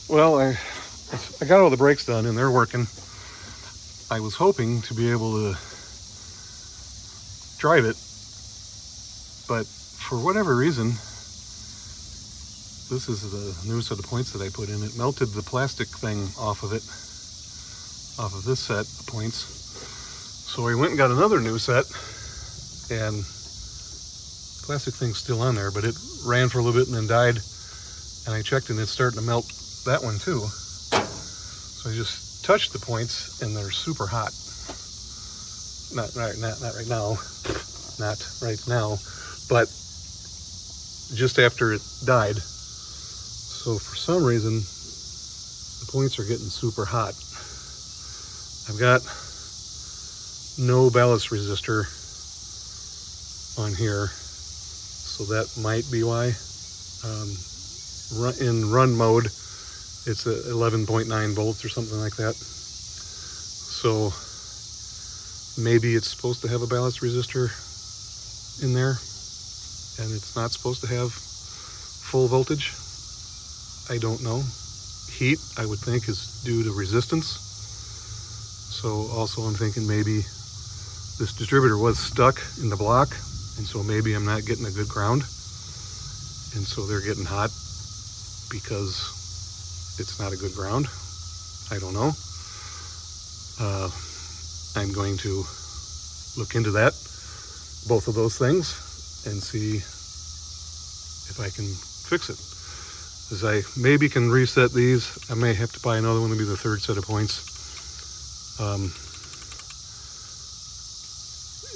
Well, I got all the brakes done and they're working. I was hoping to be able to drive it, but for whatever reason, this is the new set of points that I put in. It melted the plastic thing off of it, off of this set of points. So I went and got another new set, and the plastic thing's still on there, but it ran for a little bit and then died. And I checked and it's starting to melt that one too. So I just touched the points and they're super hot. Not right now, but just after it died. So for some reason, the points are getting super hot. I've got no ballast resistor on here, so that might be why. In run mode, it's at 11.9 volts or something like that. So maybe it's supposed to have a ballast resistor in there, and it's not supposed to have full voltage. I don't know. Heat, I would think, is due to resistance. So also I'm thinking maybe this distributor was stuck in the block, and so maybe I'm not getting a good ground, and so they're getting hot because it's not a good ground. I don't know. I'm going to look into that, both of those things, and see if I can fix it. As I maybe can reset these. I may have to buy another one to be the third set of points.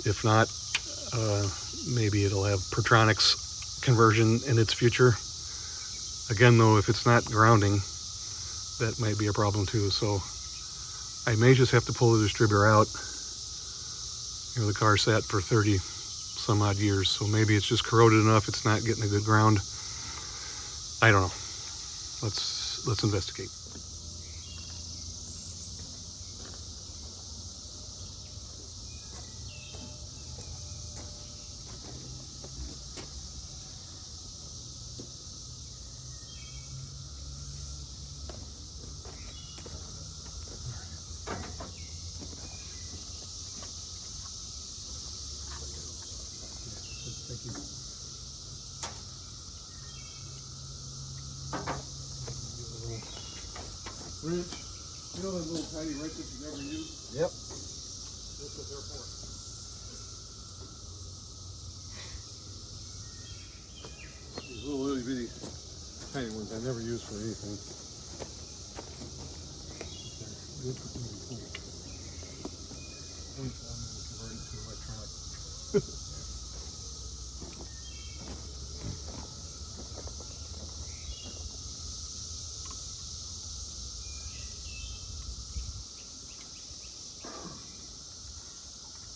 If not, maybe it'll have Pertronics conversion in its future. Again, though, if it's not grounding, that might be a problem too. So I may just have to pull the distributor out. You know, the car sat for 30 some odd years, so maybe it's just corroded enough it's not getting a good ground. I don't know. Let's investigate. Thank you. Wrench. You know that little tiny wrench that you never use? Yep. That's what they're for. These little itty bitty tiny ones I never use for anything. They're good for moving points. Points I'm going to convert it to electronic.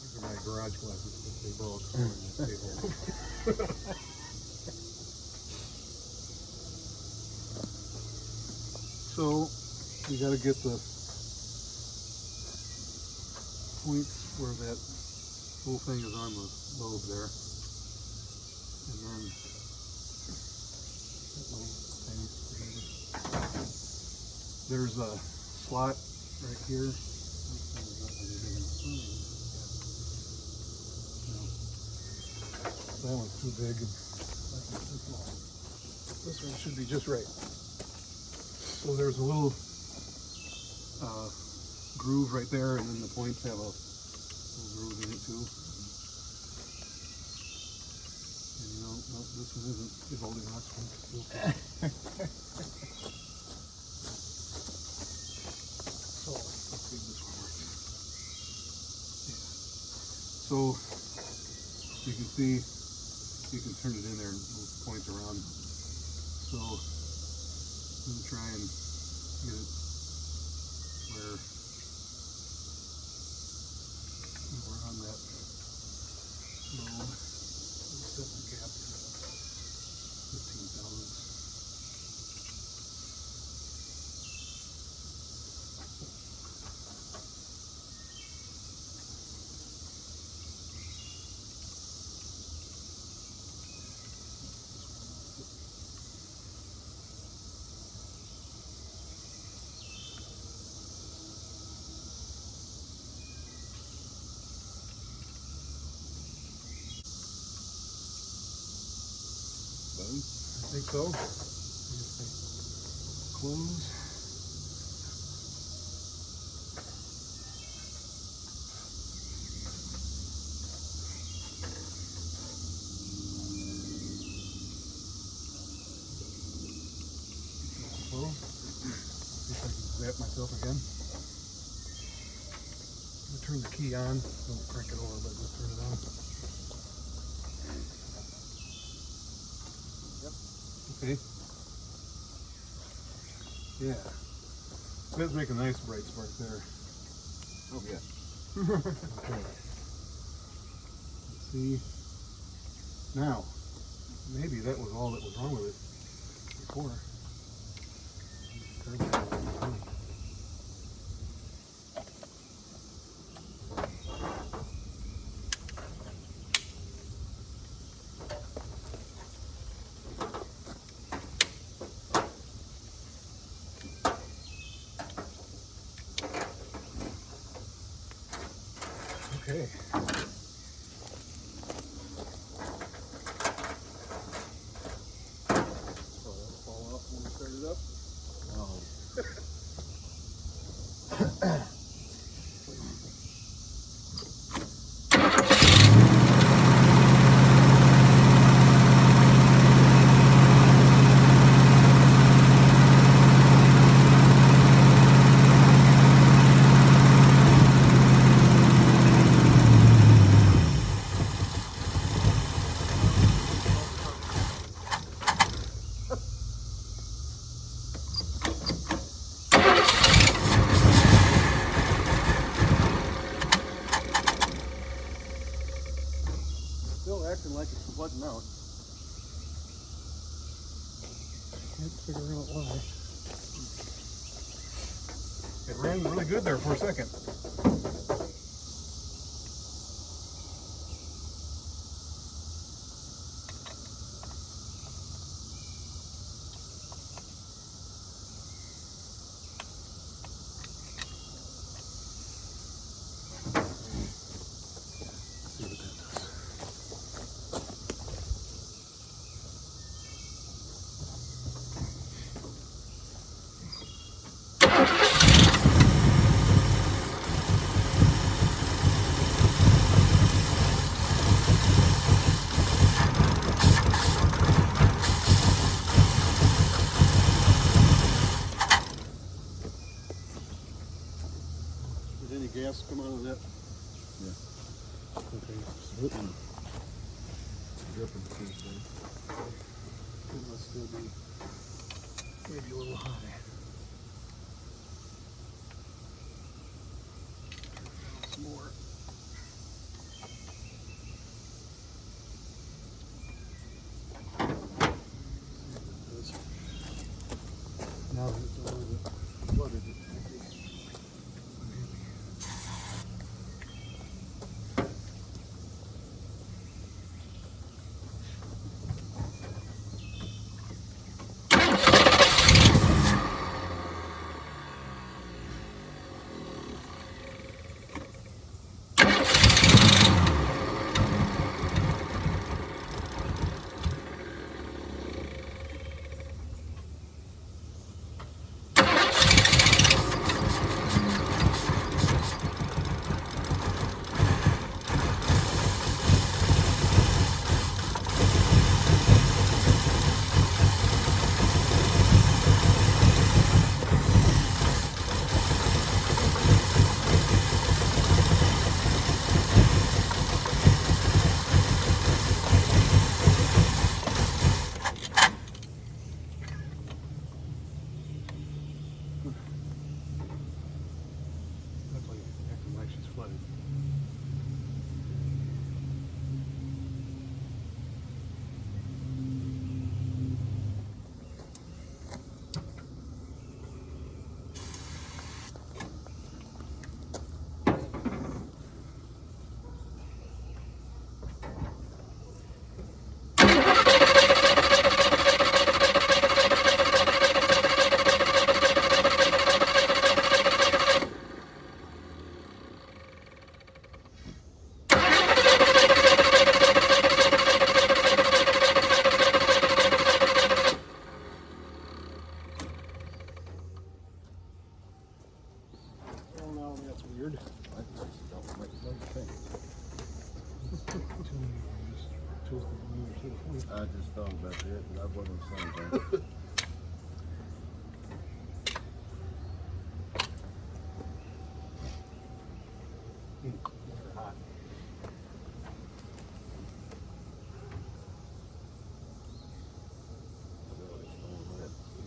These are my garage glasses that they broke on the table. So you got to get the points where that whole thing is on the lobe there, and then that little tiny distributor. There's a slot right here. That one's too big. This one should be just right. So there's a little groove right there, and then the points have a little groove in it too. And you know, no, this one isn't the Goldilocks one. So let's see if this one works. Yeah. So you can see you can turn it in there and move the points around. So I'm going to try and get it where we're on that lobe. Let's set the gap to 15 thousandths. think so. Close. Close. See if I can zap myself again. I'm gonna turn the key on. Don't crank it over, but just turn it on. Yep. Okay. Yeah. That's making a nice bright spark there. Oh yeah. Okay. Let's see. Now, maybe that was all that was wrong with it before. Okay. Oh, that'll fall off when we start it up. Oh. Still acting like it's flooding out. Can't figure out why. It ran really good there for a second. Let's see what that does. Did any gas come out of that? Yeah. Okay. Dripping. Dripping Tuesday. It must still be maybe a little high. Turn it down some more. Now that it's a little bit flooded, it might be maybe. Oh, that's weird. I just don't make no sense. I just thought about that, but I wasn't saying that. Hot.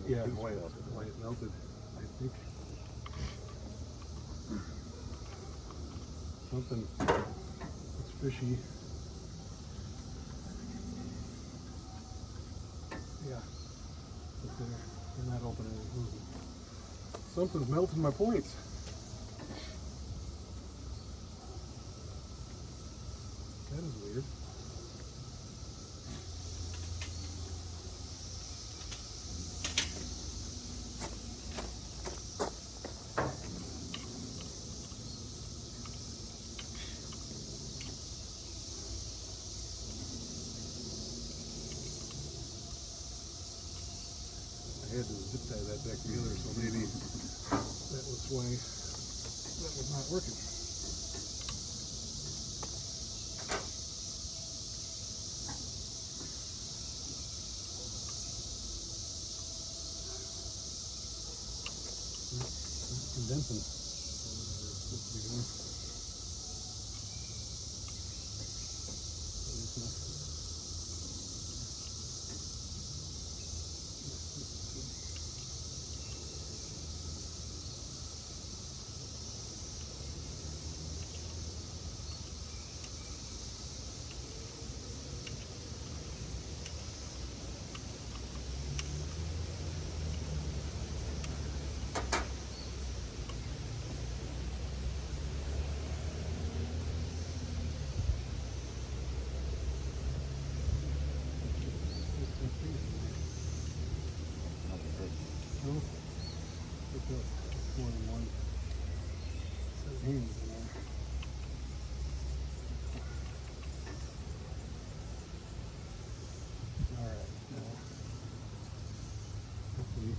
Yeah, why it melted, I think. Something, it's fishy. Yeah, it's there. They're not opening and closing. Something's melting my points. That is weird. I had to zip tie that back together, so maybe that was why that was not working. It's condensing. It's supposed to be going. No, picked up more than one. It says hands in there. Alright, now hopefully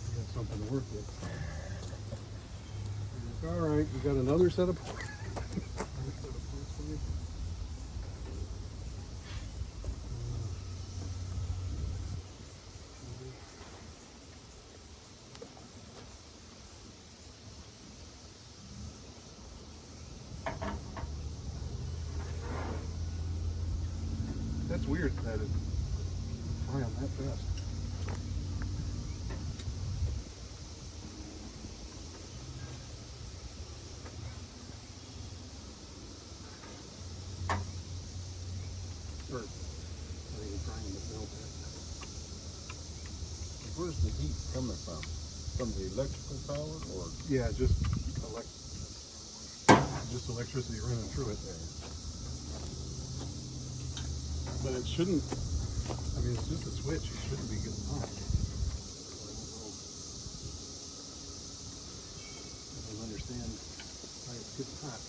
we got something to work with. Alright, we got another set of points. For me. That's weird that it fry on that fast. Or not even frying, but melt that. Where's the heat coming from? From the electrical power or? Yeah, just electricity running through it. But it shouldn't, I mean, it's just a switch. It shouldn't be getting hot. I don't understand why it's getting hot.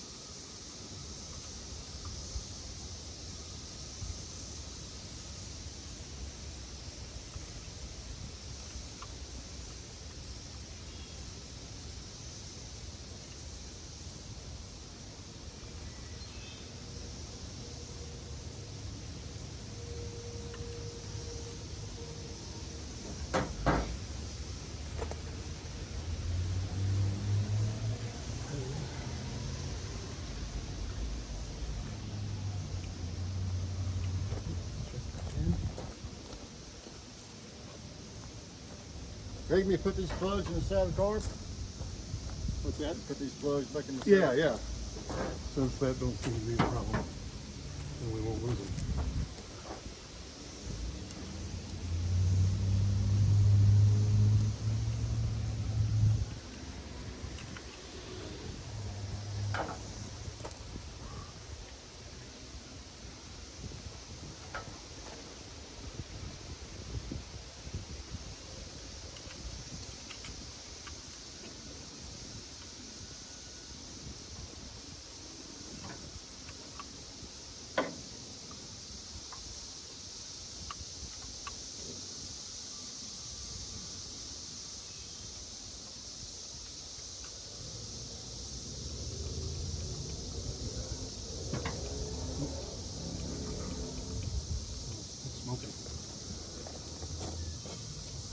Greg, me put these plugs in the side of the car? What's that? Put these plugs back in the side? Yeah. Since that don't seem to be a problem, then we won't lose them.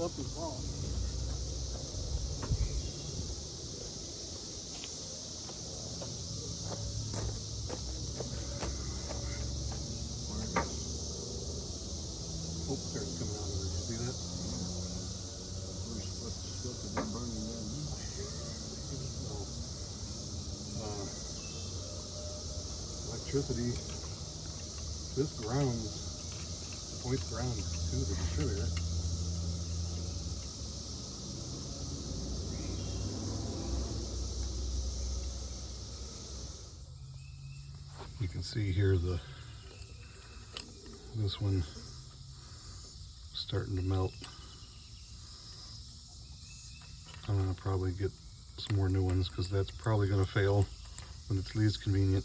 up as well. Oh, there it's coming out of there. Did you see that? We're supposed to still be burning down here. Electricity, this grounds, points ground to the distributor. You can see here this one starting to melt. I'm gonna probably get some more new ones because that's probably gonna fail when it's least convenient.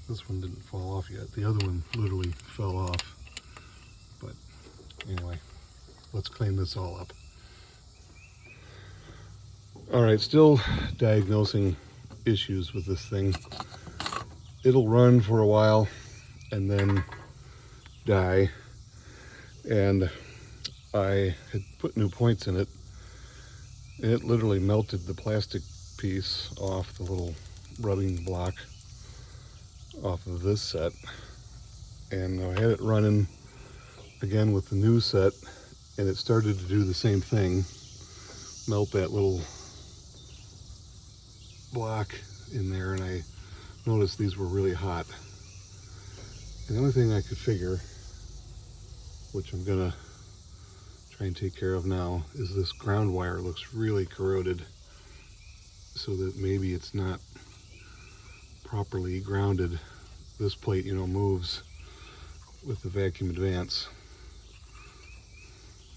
This one didn't fall off yet. The other one literally fell off. But anyway, let's clean this all up. All right, still diagnosing issues with this thing. It'll run for a while and then die. And I had put new points in it, and it literally melted the plastic piece off the little rubbing block off of this set. And I had it running again with the new set, and it started to do the same thing, melt that little block in there, and I noticed these were really hot. And the only thing I could figure, which I'm gonna try and take care of now, is this ground wire looks really corroded, so that maybe it's not properly grounded. This plate, you know, moves with the vacuum advance,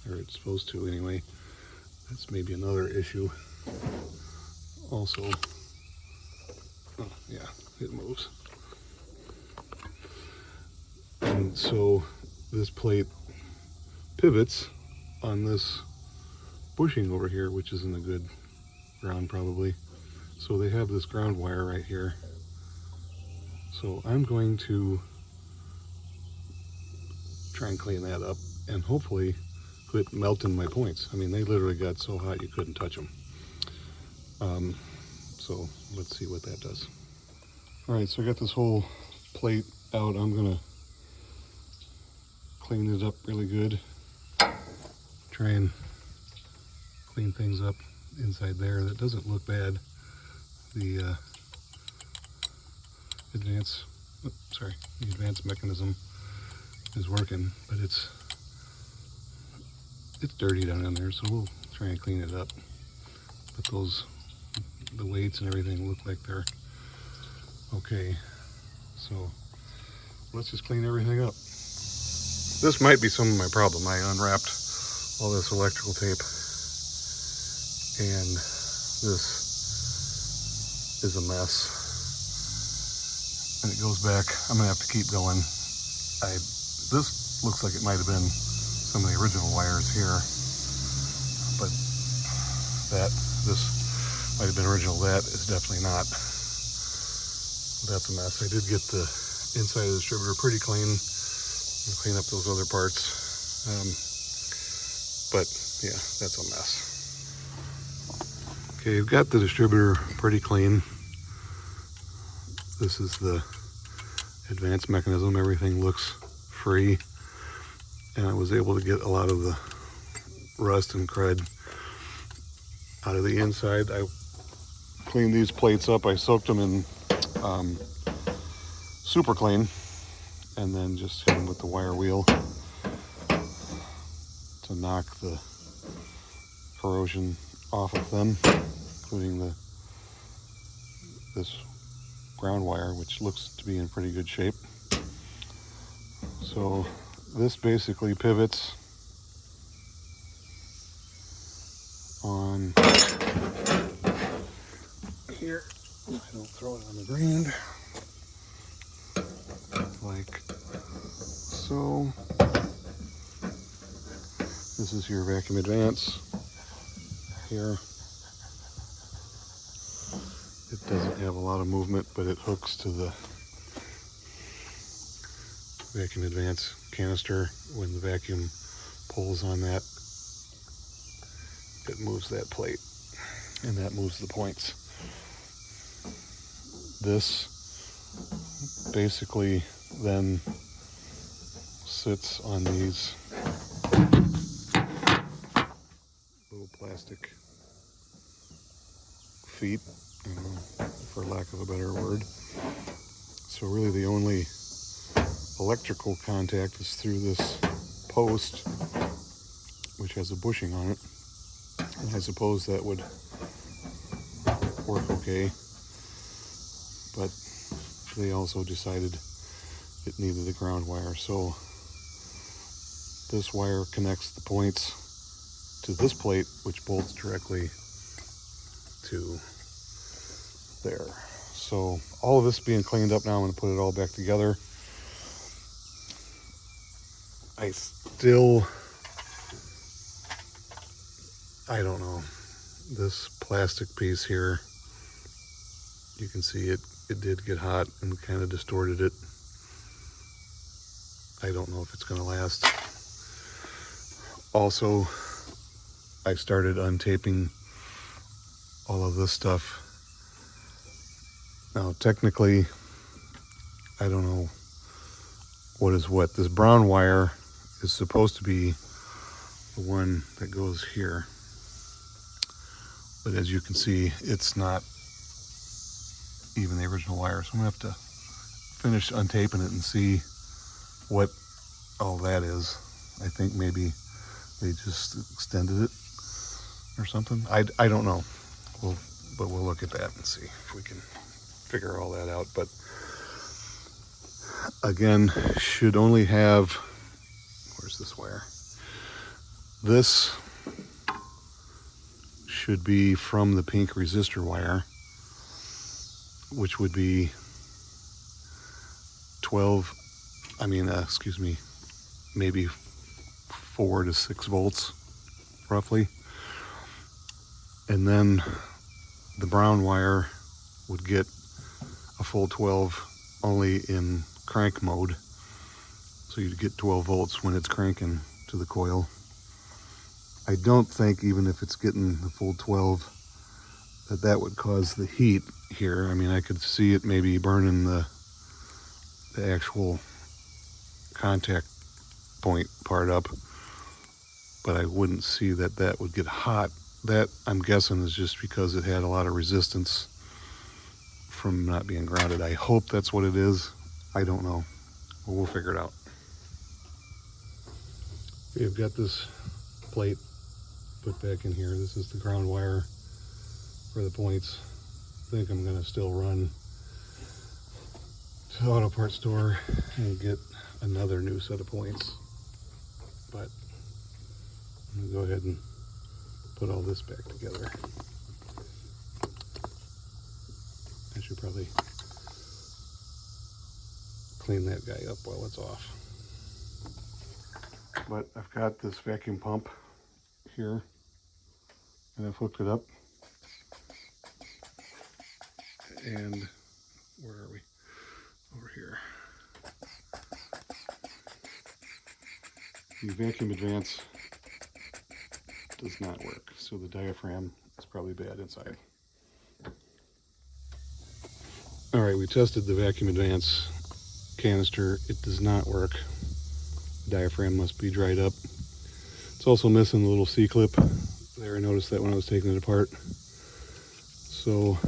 or it's supposed to anyway. That's maybe another issue also. Oh yeah, it moves. And so this plate pivots on this bushing over here, which isn't a good ground probably. So they have this ground wire right here. So I'm going to try and clean that up and hopefully quit melting my points. I mean, they literally got so hot you couldn't touch them. So let's see what that does. All right, so I got this whole plate out. I'm gonna clean it up really good. Try and clean things up inside there. That doesn't look bad. The advance mechanism is working, but it's dirty down in there, so we'll try and clean it up. But the weights and everything look like they're okay. So let's just clean everything up. This might be some of my problem. I unwrapped all this electrical tape, and this is a mess. And it goes back. I'm gonna have to keep going. This looks like it might have been some of the original wires here, but this might have been original. That is definitely not. That's a mess. I did get the inside of the distributor pretty clean. I'll clean up those other parts. But yeah, that's a mess. Okay, I've got the distributor pretty clean. This is the advanced mechanism. Everything looks free. And I was able to get a lot of the rust and crud out of the inside. I cleaned these plates up. I soaked them in super clean, and then just hit them with the wire wheel to knock the corrosion off of them, including this ground wire, which looks to be in pretty good shape. So this basically pivots on here. I don't throw it on the ground, like so. This is your vacuum advance here. It doesn't have a lot of movement, but it hooks to vacuum advance canister. When the vacuum pulls on that, it moves that plate, and that moves the points. This basically then sits on these little plastic feet, for lack of a better word. So really the only electrical contact is through this post, which has a bushing on it. And I suppose that would work okay, but they also decided it needed a ground wire. So this wire connects the points to this plate, which bolts directly to there. So all of this being cleaned up now, I'm going to put it all back together. I don't know, this plastic piece here, you can see it did get hot and kind of distorted it. I don't know if it's going to last. Also, I started untaping all of this stuff. Now, technically, I don't know what is what. This brown wire is supposed to be the one that goes here. But as you can see, it's not even the original wire. So I'm going to have to finish untaping it and see what all that is. I think maybe they just extended it or something. I don't know. But we'll look at that and see if we can figure all that out. But again, should only have, where's this wire? This should be from the pink resistor wire, which would be maybe 4 to 6 volts roughly. And then the brown wire would get a full 12 only in crank mode. So you'd get 12 volts when it's cranking to the coil. I don't think, even if it's getting the full 12, that would cause the heat here. I mean, I could see it maybe burning the actual contact point part up, but I wouldn't see that would get hot. That, I'm guessing, is just because it had a lot of resistance from not being grounded. I hope that's what it is. I don't know. Well, we'll figure it out. We've got this plate put back in here. This is the ground wire for the points. I think I'm going to still run to the auto parts store and get another new set of points. But I'm going to go ahead and put all this back together. I should probably clean that guy up while it's off. But I've got this vacuum pump here, and I've hooked it up. And where are we? Over here. The vacuum advance does not work, so the diaphragm is probably bad inside. All right, we tested the vacuum advance canister. It does not work. The diaphragm must be dried up. It's also missing the little C-clip there. I noticed that when I was taking it apart. So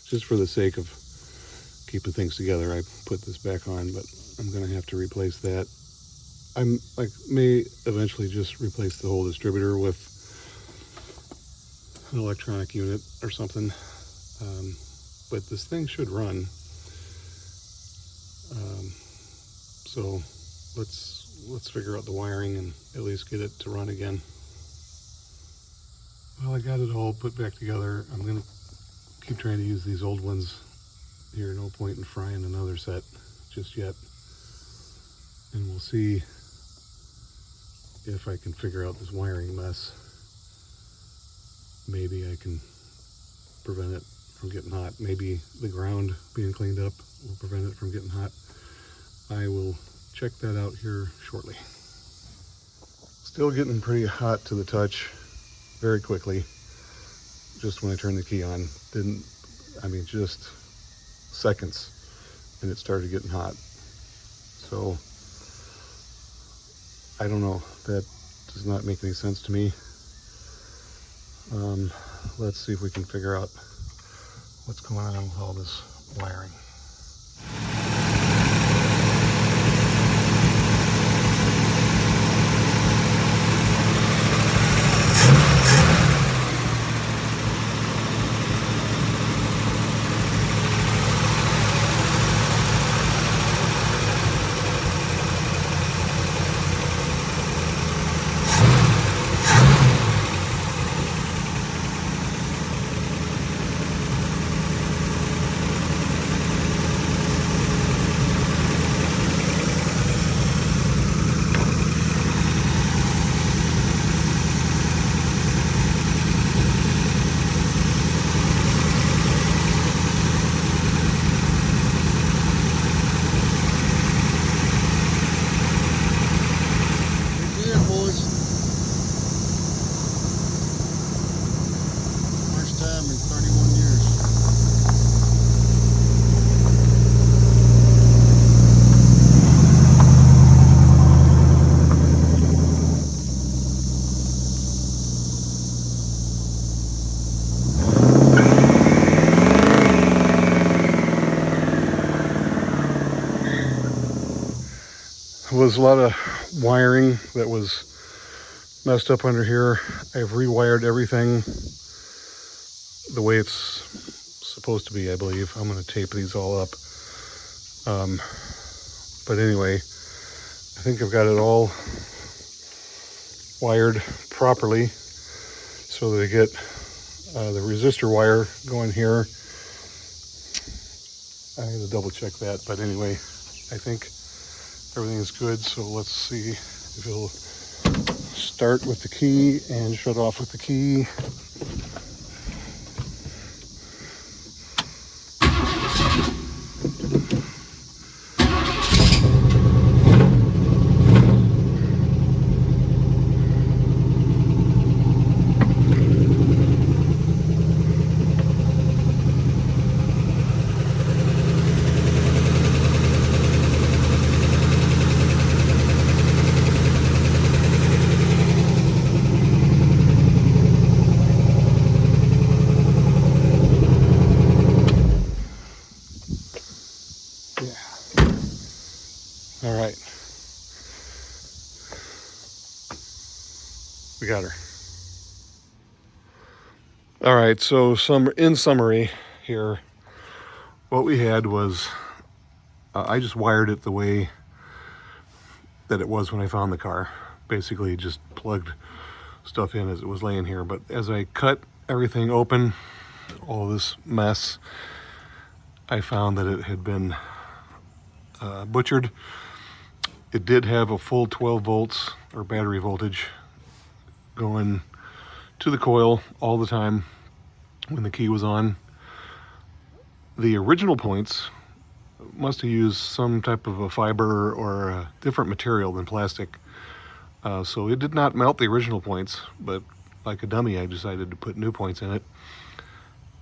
just for the sake of keeping things together, I put this back on, but I'm going to have to replace that. May eventually just replace the whole distributor with an electronic unit or something. But this thing should run. So let's figure out the wiring and at least get it to run again. Well, I got it all put back together. I'm gonna keep trying to use these old ones here. No point in frying another set just yet. And we'll see if I can figure out this wiring mess. Maybe I can prevent it from getting hot. Maybe the ground being cleaned up will prevent it from getting hot. I will check that out here shortly. Still getting pretty hot to the touch very quickly. Just when I turned the key on, just seconds, and it started getting hot. So I don't know, that does not make any sense to me. Let's see if we can figure out what's going on with all this wiring. There was a lot of wiring that was messed up under here. I've rewired everything the way it's supposed to be, I believe. I'm going to tape these all up. But anyway, I think I've got it all wired properly so that I get the resistor wire going here. I need to double check that, but anyway, I think everything is good. So let's see if it'll start with the key and shut off with the key. All right, we got her. All right, so in summary here, what we had was I just wired it the way that it was when I found the car. Basically just plugged stuff in as it was laying here. But as I cut everything open, all this mess, I found that it had been butchered. It did have a full 12 volts or battery voltage going to the coil all the time when the key was on. The original points must have used some type of a fiber or a different material than plastic. So it did not melt the original points, but like a dummy, I decided to put new points in it.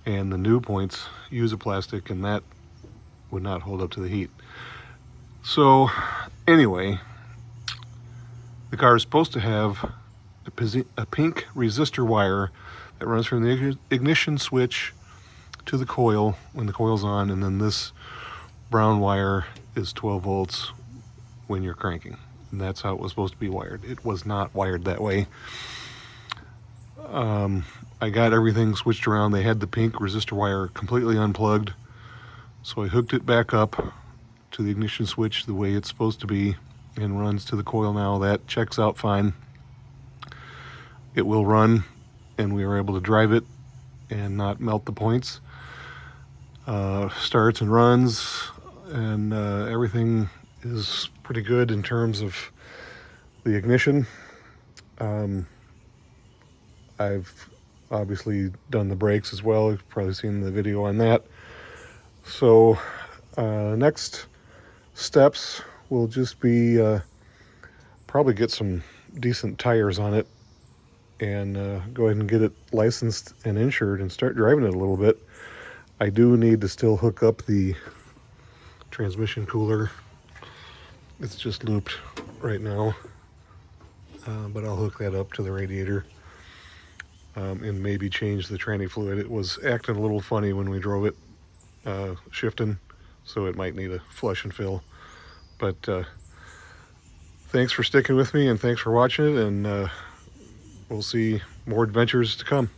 And the new points use a plastic, and that would not hold up to the heat. So anyway, the car is supposed to have a pink resistor wire that runs from the ignition switch to the coil when the coil's on, and then this brown wire is 12 volts when you're cranking. And that's how it was supposed to be wired. It was not wired that way. I got everything switched around. They had the pink resistor wire completely unplugged, so I hooked it back up to the ignition switch the way it's supposed to be and runs to the coil now. That checks out fine. It will run, and we were able to drive it and not melt the points. Starts and runs, and everything is pretty good in terms of the ignition. I've obviously done the brakes as well. You've probably seen the video on that. So next steps will just be probably get some decent tires on it and go ahead and get it licensed and insured and start driving it a little bit. I do need to still hook up the transmission cooler. It's just looped right now, but I'll hook that up to the radiator and maybe change the tranny fluid. It was acting a little funny when we drove it shifting, so it might need a flush and fill. But thanks for sticking with me, and thanks for watching it, and we'll see more adventures to come.